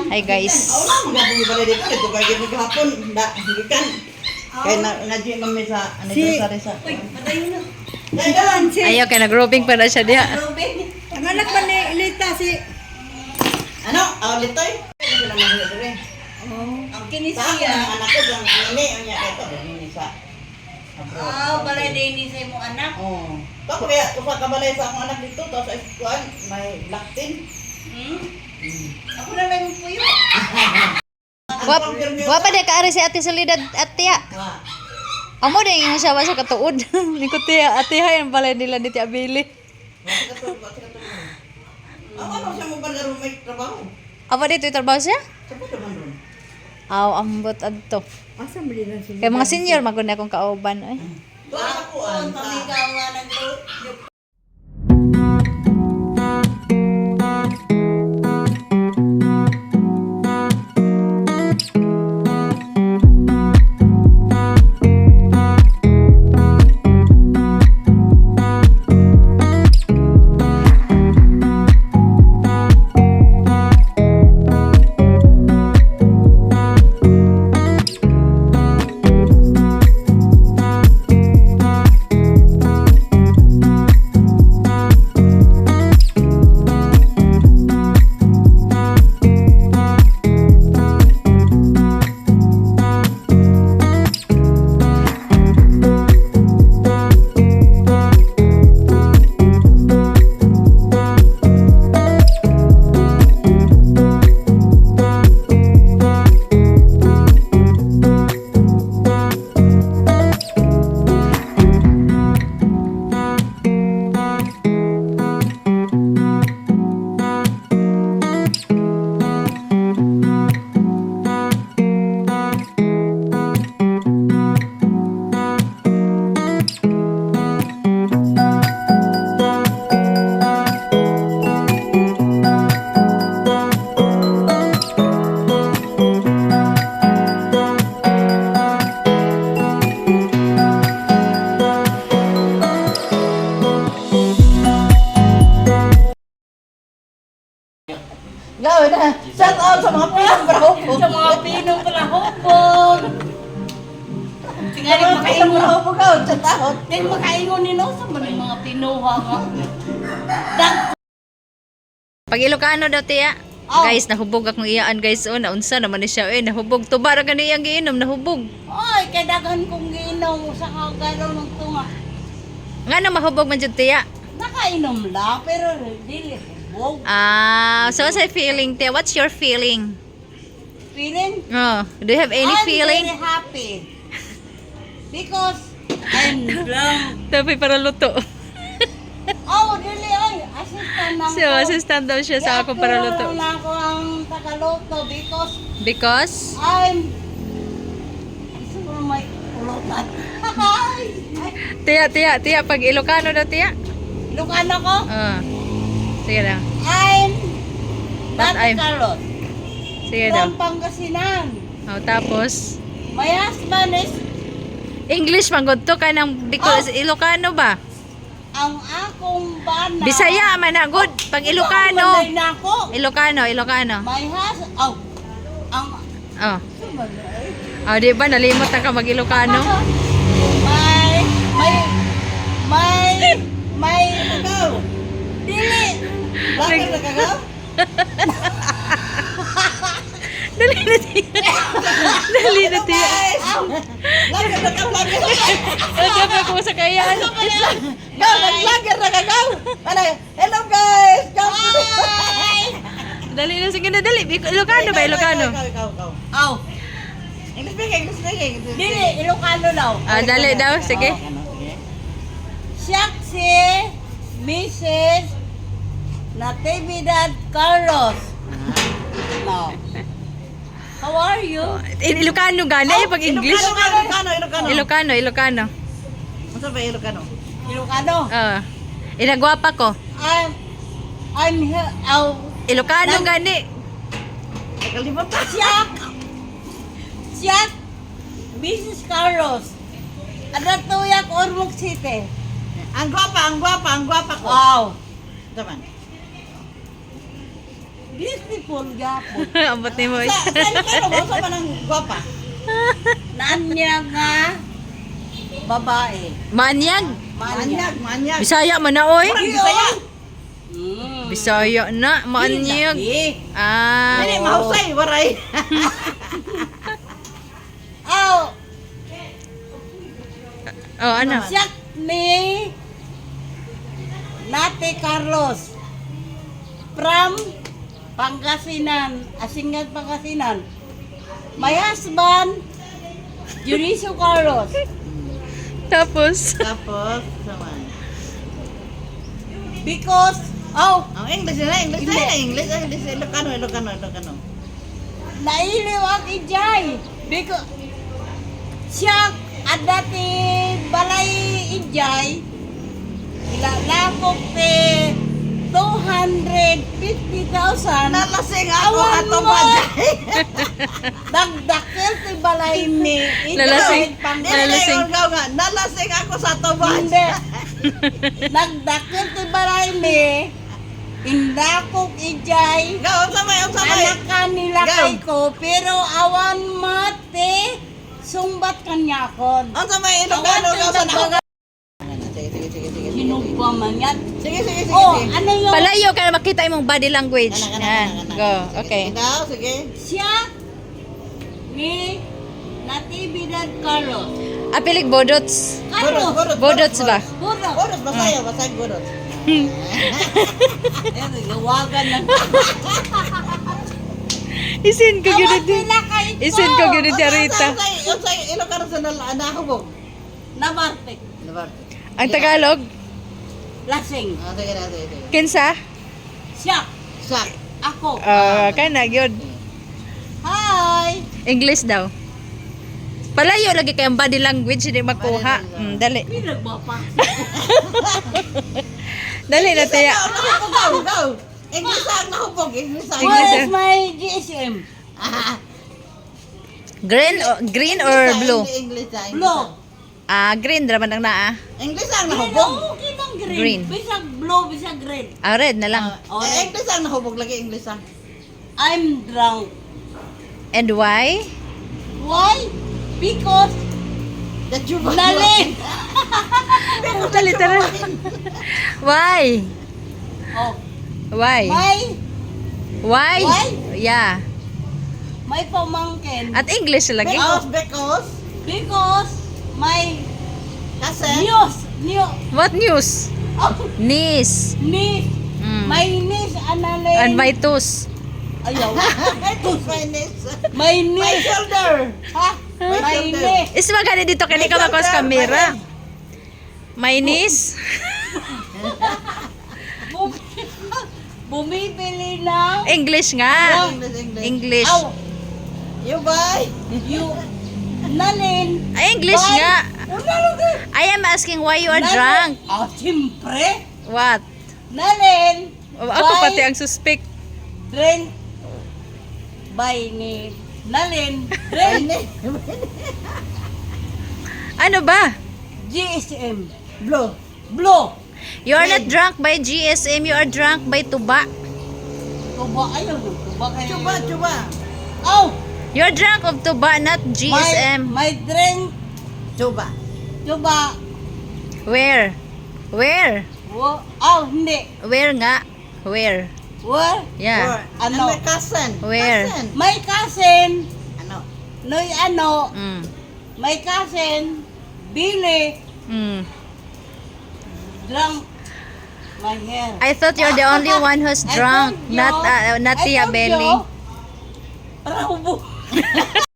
Hi guys. Ayaw kay nag-roping pa na siya diha. Ang anak pa ni Lita si Ano? Litoy? ang kinisiya. Anak ko ang ini ang niya ito ini sa. Balay din ni sa imong anak. Oh. Tapos kaya usa ka balay sa akong anak dito tapos ay kuan may laktin. Ako na lang yung puyo. Wa pa de kaari si Ate Soledad at tiya. Amo din yung siya sa katuod. Niko tiya ate hay ang balay nila ni Tia Billy. Ano siya mo ba may trabaho? Apa dito yung trabaho siya? Sa puto man ron. Aw ambot adto. Asa mo din sila? Kay mga senior magud na akong kauban ay. Doon ako Ang pamigawa ng Gawin na. Shout out sa mga pinong brahopog. sa mga pinong palahopog. Tingali makaingon. Brahopog out. Shout out. Din makaingon ni no sa mga pinuha nga. Dag Pag Ilocano daw tiya. Oh. Guys, nahubog akong iyaan guys. O, naunsa naman ni siya. Nahubog. Tubar ka na iyang giinom. Nahubog. Oy, kay daghan kong giinom sa kagalaw ng tunga. Nga na mahubog man dyan tiya. Nakainom lang pero dili hubog. So what's your feeling tiya? What's your feeling? Feeling? Oh, do you have any feeling? I'm very happy. Because I'm drunk. Tapi para luto. Oh, dili oy, assistant lang. So, assistant daw siya sa ako para luto. Kaya ako ang tagaluto because Because? I'm siguro may ulutan. Tiya, pag Ilocano daw tiya. Ilocano ko? Sige daw. I'm But Dati I'm- Carlos. Sige daw. From Pangasinan. Oh, tapos, My husband is English manggod to kay nang because Ilocano ba? ang akong bana. Bisaya man na good. Pag Manday Ilocano. na ako. Ilocano. My husband, ang Oh. Oh, di ba nalimot na ka mag Ilocano? may dili. Lakad na kagaw? Dali na tiya. Dali na tiya. Lakad na kagaw. Dapat ko sa kayaan. Gaw, naglager na kagaw. Hello guys. Hi. Dali na sige na dali. Ilocano ba Ilocano? Aw, English speaking. dili Ilocano daw. Dali daw sige. Siya si Mrs. Natividad Carlos. No. How are you? Ilocano gani pag English. Ilocano. Ano ba Ilocano? Ilocano. Inagwapa ko. I'm here. Ilocano gani. Nakalimutan. Siya Mrs. Carlos. Adatuyak Ormoc City. Ang gwapa ko. Wow. Taman. Beautiful gapon. Ambot ni mo. Sa Ilocano mo, sa manang gwapa. Nanya nga babae. Manyag. Manyag. Bisaya man na oy. Bisaya. Bisaya na, manyag. Ah. Dili, mahusay, waray. Oh, Oh, ano? siya ni Nate Carlos from Pangasinan, Asingan, Pangasinan. My husband, Juricio Carlos. Tapos, Tapos, saman. Because, oh, Ang English na, English. Ilocano. nailiw ang ijay. Because, siya at dati balay ijay, ilalakop 250,000. Nalasing ako Awan ato mo. ba Dagdakil ti balay ni Nalasing. Nalasing ako sa tubad. Hindi. Nagdakil ti balay ni indakok ijay. Gaw, samay. Anak kanila Go. kay ko, pero awan mate, sumbat kanya kon. Ang samay, Ilocano, gaw sa Awan Sige. Hinugwa man yan. Sige. Oh, ano yung palayo ka na makita imong body language. Kana. Go, okay. Ikaw, sige. siya ni Natividad Carlos. Apilig bodots. Carlos. Bodots ba? Burro. Burot, basaya burot. Eh, gawagan na. Isin ko Awan gyud di. sila kay ko. Isin ko gyud di Rita. Yung sa Ilocano sa nahubog. Nabartek. Ang Tagalog, Lasing. Sige. kinsa? Siya. Sak. Ako. Kana gyud. Hi. English daw. Palayo lagi kay ang body language hindi makuha. Dali. Pinagbapa. Dali na tiya. Go. English ang nahubog. English ang English. Where is my GSM? Green or blue? English. Blue. Ah, green ra man ang naa. English ang Green. nahubog. Okay lang green. Green. Bisag blue, bisag green. Ah, red na lang. English ang nahubog lagi English ang. I'm drunk. And why? Why? Because That you Nalin. Dali tara. Why? Oh, Why? my Why? Why? Yeah. may pamangkin. At English lagi. Because my Kasi news. What news? Oh, Niece. niece. Mm. My niece Annalyn. And my tus. Ayaw. my My niece. shoulder. Ha? My My shoulder. niece. Is magani dito kani ka makos camera. My niece. Bumibili ng English nga. English. Aw, You buy. you Nalin. Ay, English Why? nga. Unalo I am asking why you are drunk. Oh, siyempre. What? Nalin. Ako Why? pati ang suspect. Drink by ni Nalin. Drink Ano ba? GSM. Blue. Blue. You are not drunk by GSM, you are drunk by tuba. Tuba ayaw. Tuba kayo. Chuba. Oh, You're drunk of tuba, not GSM. my drink. Chuba. Tuba. Where? Where? Oh, hindi. Where nga? Where? Where? Yeah. Ano? My cousin. Where? Cousin. My cousin. Ano? Noy ano. Mm. My cousin. Billy. Mm. Drunk my hair. I thought you're the only one who's I drunk, told you. not I Tia told Belly. you. Para ubo.